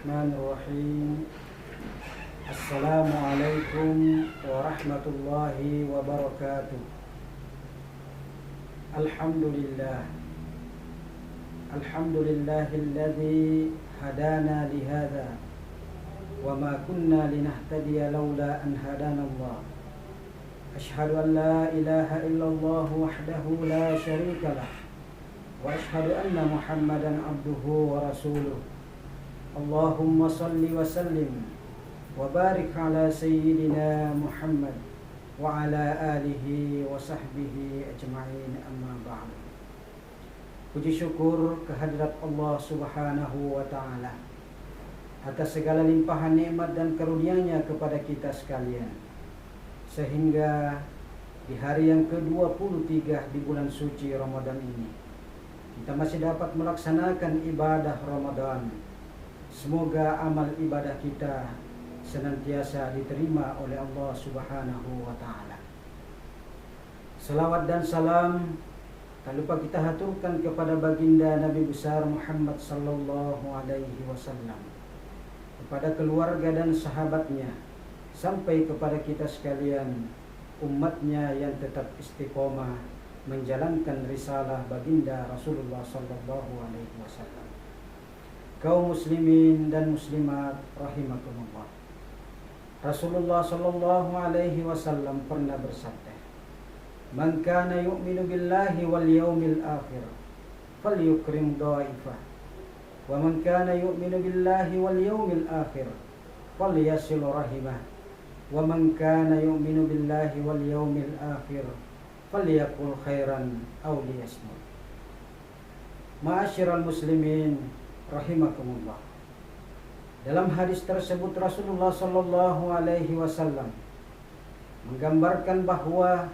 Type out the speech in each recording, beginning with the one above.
Bismillahirrahmanirrahim. Assalamualaikum warahmatullahi wabarakatuh. Alhamdulillah. Alhamdulillahilladzi hadana lihada wa ma kunna linahtadiya laula an hadana Allah. Ashhadu an la ilaha illallah wahdahu la syarika lah wa ashhadu anna Muhammadan abduhu wa rasuluh. Allahumma salli wa sallim wa barik ala sayyidina Muhammad wa ala alihi wa sahbihi ajma'in, amma ba'd. Puji syukur kehadirat Allah subhanahu wa ta'ala atas segala limpahan nikmat dan karunia-Nya kepada kita sekalian, sehingga di hari yang ke-23 di bulan suci Ramadan ini kita masih dapat melaksanakan ibadah Ramadan. Semoga amal ibadah kita senantiasa diterima oleh Allah subhanahu wa ta'ala. Salawat dan salam tak lupa kita haturkan kepada baginda Nabi besar Muhammad sallallahu alaihi wasallam, kepada keluarga dan sahabatnya, sampai kepada kita sekalian, umatnya yang tetap istiqomah menjalankan risalah baginda Rasulullah sallallahu alaihi wasallam. Kaum muslimin dan muslimat rahimakumullah. Rasulullah sallallahu alaihi wasallam pernah bersabda, "Man kana yu'minu billahi wal yawmil akhir falyukrim dhaifah, wa man kana yu'minu billahi wal yawmil akhir falyasil rahimah, wa man kana yu'minu billahi wal yawmil akhir falyaqul khairan aw liyasmut." Ma'asyiral muslimin rahimakumullah. Dalam hadis tersebut Rasulullah sallallahu alaihi wasallam menggambarkan bahwa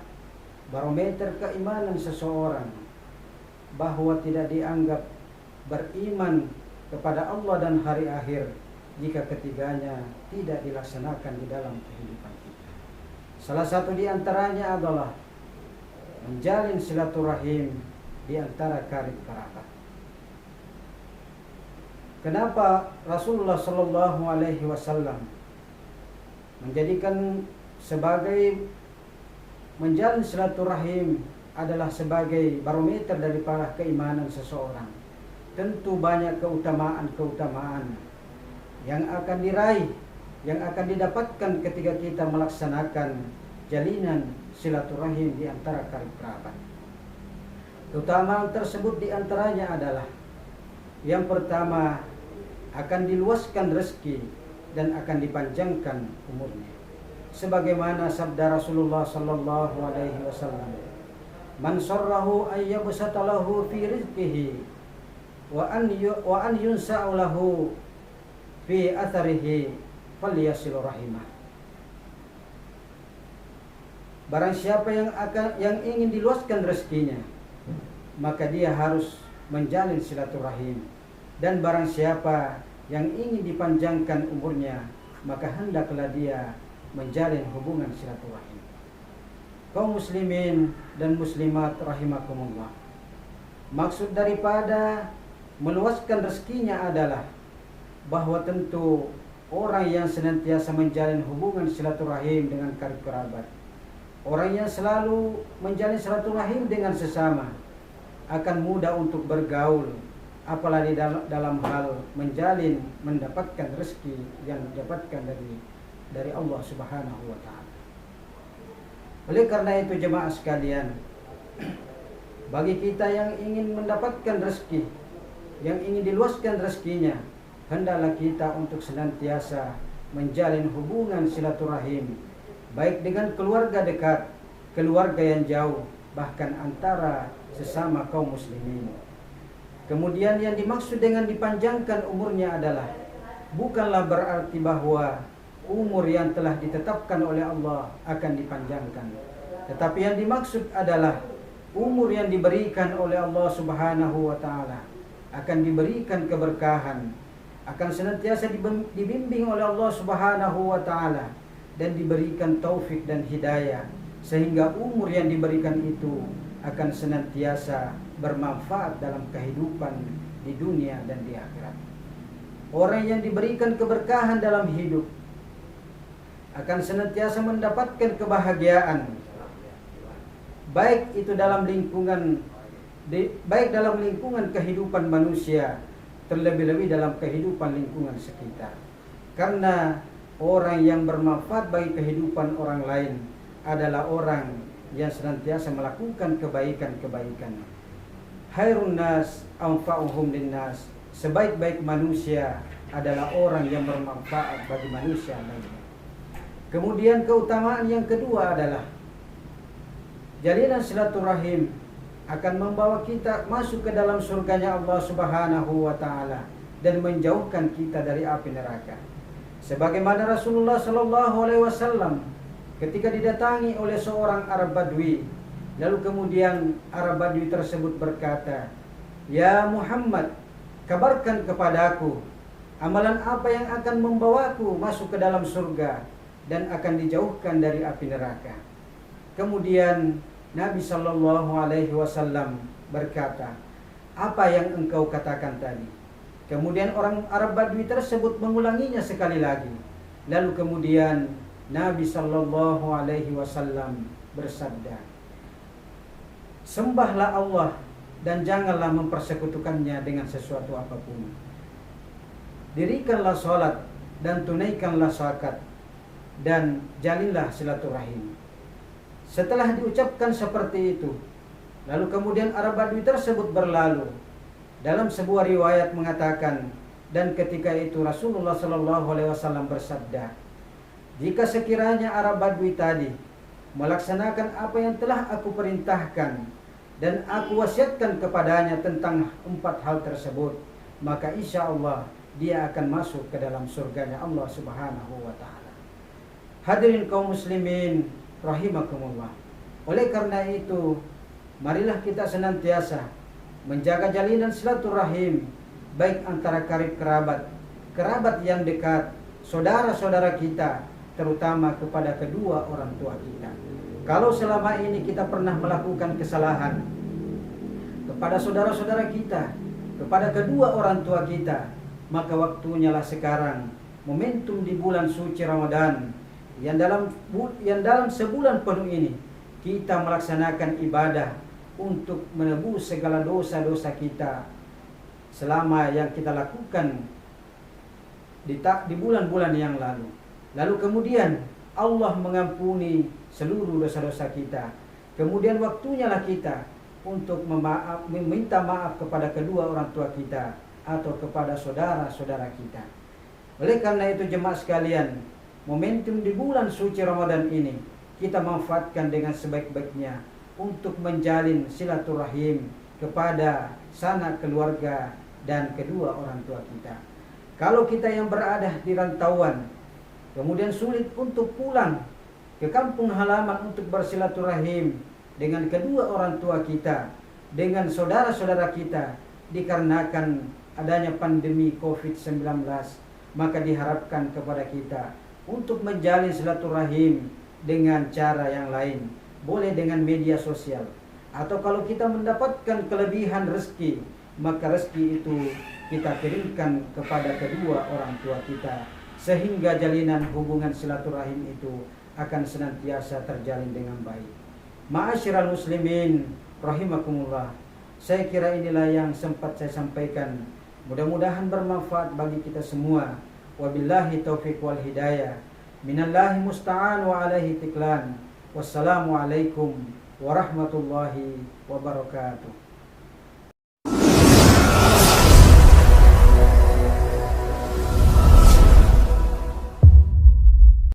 barometer keimanan seseorang, bahwa tidak dianggap beriman kepada Allah dan hari akhir jika ketiganya tidak dilaksanakan di dalam kehidupan kita. Salah satu di antaranya adalah menjalin silaturahim di antara karib kerabat. Kenapa Rasulullah sallallahu alaihi wasallam menjadikan sebagai menjalin silaturahim adalah sebagai barometer daripada keimanan seseorang? Tentu banyak keutamaan-keutamaan yang akan diraih, yang akan didapatkan ketika kita melaksanakan jalinan silaturahim di antara karib kerabat. Keutamaan tersebut di antaranya adalah, yang pertama, akan diluaskan rezeki dan akan dipanjangkan umurnya. Sebagaimana sabda Rasulullah sallallahu alaihi wasallam, "Man sarrahu ay yabsata lahu fi rizqihi wa an yunsa'u lahu fi atharihi falyasil rahimah." Barang siapa yang ingin diluaskan rezekinya, maka dia harus menjalin silaturahim, dan barang siapa yang ingin dipanjangkan umurnya, maka hendaklah dia menjalin hubungan silaturahim. Kaum muslimin dan muslimat rahimakumullah, maksud daripada meluaskan rezekinya adalah bahwa tentu orang yang senantiasa menjalin hubungan silaturahim dengan karib kerabat, orang yang selalu menjalin silaturahim dengan sesama, akan mudah untuk bergaul, apalagi dalam hal mendapatkan rezeki yang didapatkan dari Allah subhanahu wa ta'ala. Oleh karena itu jemaah sekalian, bagi kita yang ingin mendapatkan rezeki, yang ingin diluaskan rezekinya, hendaklah kita untuk senantiasa menjalin hubungan silaturahim, baik dengan keluarga dekat, keluarga yang jauh, bahkan antara sesama kaum muslimin. Kemudian yang dimaksud dengan dipanjangkan umurnya adalah bukanlah berarti bahwa umur yang telah ditetapkan oleh Allah akan dipanjangkan, tetapi yang dimaksud adalah umur yang diberikan oleh Allah subhanahu wa ta'ala akan diberikan keberkahan, akan senantiasa dibimbing oleh Allah subhanahu wa ta'ala, dan diberikan taufik dan hidayah, sehingga umur yang diberikan itu akan senantiasa bermanfaat dalam kehidupan di dunia dan di akhirat. orang yang diberikan keberkahan dalam hidup akan senantiasa mendapatkan kebahagiaan, baik itu dalam lingkungan kehidupan manusia, terlebih-lebih dalam kehidupan lingkungan sekitar. Karena orang yang bermanfaat bagi kehidupan orang lain adalah orang yang senantiasa melakukan kebaikan-kebaikan. Khairun nas anfa'uhum linnas. Sebaik-baik manusia adalah orang yang bermanfaat bagi manusia lainnya. Kemudian keutamaan yang kedua adalah jalinan silaturahim akan membawa kita masuk ke dalam surganya Allah Subhanahu wa taala dan menjauhkan kita dari api neraka. Sebagaimana Rasulullah sallallahu alaihi wasallam ketika didatangi oleh seorang Arab Badui, lalu kemudian Arab Badui tersebut berkata, "Ya Muhammad, kabarkan kepadaku amalan apa yang akan membawaku masuk ke dalam surga dan akan dijauhkan dari api neraka." Kemudian Nabi Shallallahu Alaihi Wasallam berkata, "Apa yang engkau katakan tadi?" Kemudian orang Arab Badui tersebut mengulanginya sekali lagi. Lalu kemudian Nabi Shallallahu Alaihi Wasallam bersabda, "Sembahlah Allah dan janganlah mempersekutukannya dengan sesuatu apapun. Dirikanlah sholat dan tunaikanlah zakat dan jalinlah silaturahim." Setelah diucapkan seperti itu, lalu kemudian Arab Badui tersebut berlalu. Dalam sebuah riwayat mengatakan, dan ketika itu Rasulullah Shallallahu Alaihi Wasallam bersabda, "Jika sekiranya Arab Badui tadi melaksanakan apa yang telah aku perintahkan dan aku wasiatkan kepadanya tentang 4 hal tersebut, maka insya Allah dia akan masuk ke dalam surganya Allah Subhanahu wa taala." Hadirin kaum muslimin rahimakumullah. Oleh karena itu, marilah kita senantiasa menjaga jalinan silaturahim, baik antara karib kerabat yang dekat, saudara-saudara kita, terutama kepada kedua orang tua kita. Kalau selama ini kita pernah melakukan kesalahan kepada saudara-saudara kita, kepada kedua orang tua kita, maka waktunya lah sekarang, momentum di bulan suci Ramadan, yang dalam sebulan penuh ini kita melaksanakan ibadah untuk menebus segala dosa-dosa kita selama yang kita lakukan di bulan-bulan yang lalu. Lalu kemudian Allah mengampuni seluruh dosa-dosa kita. Kemudian waktunya lah kita untuk meminta maaf kepada kedua orang tua kita atau kepada saudara-saudara kita. Oleh karena itu jemaah sekalian, momentum di bulan suci Ramadan ini kita manfaatkan dengan sebaik-baiknya untuk menjalin silaturahim kepada sanak keluarga dan kedua orang tua kita. Kalau kita yang berada di rantauan kemudian sulit untuk pulang ke kampung halaman untuk bersilaturahim dengan kedua orang tua kita, dengan saudara-saudara kita, dikarenakan adanya pandemi COVID-19, maka diharapkan kepada kita untuk menjalin silaturahim dengan cara yang lain. Boleh dengan media sosial, atau kalau kita mendapatkan kelebihan rezeki, maka rezeki itu kita kirimkan kepada kedua orang tua kita, sehingga jalinan hubungan silaturahim itu akan senantiasa terjalin dengan baik. Ma'asyiral muslimin rahimakumullah, saya kira inilah yang sempat saya sampaikan. Mudah-mudahan bermanfaat bagi kita semua. Wabillahi taufiq wal hidayah. Minallahi musta'an wa alaihi tiklan. Wassalamualaikum warahmatullahi wabarakatuh.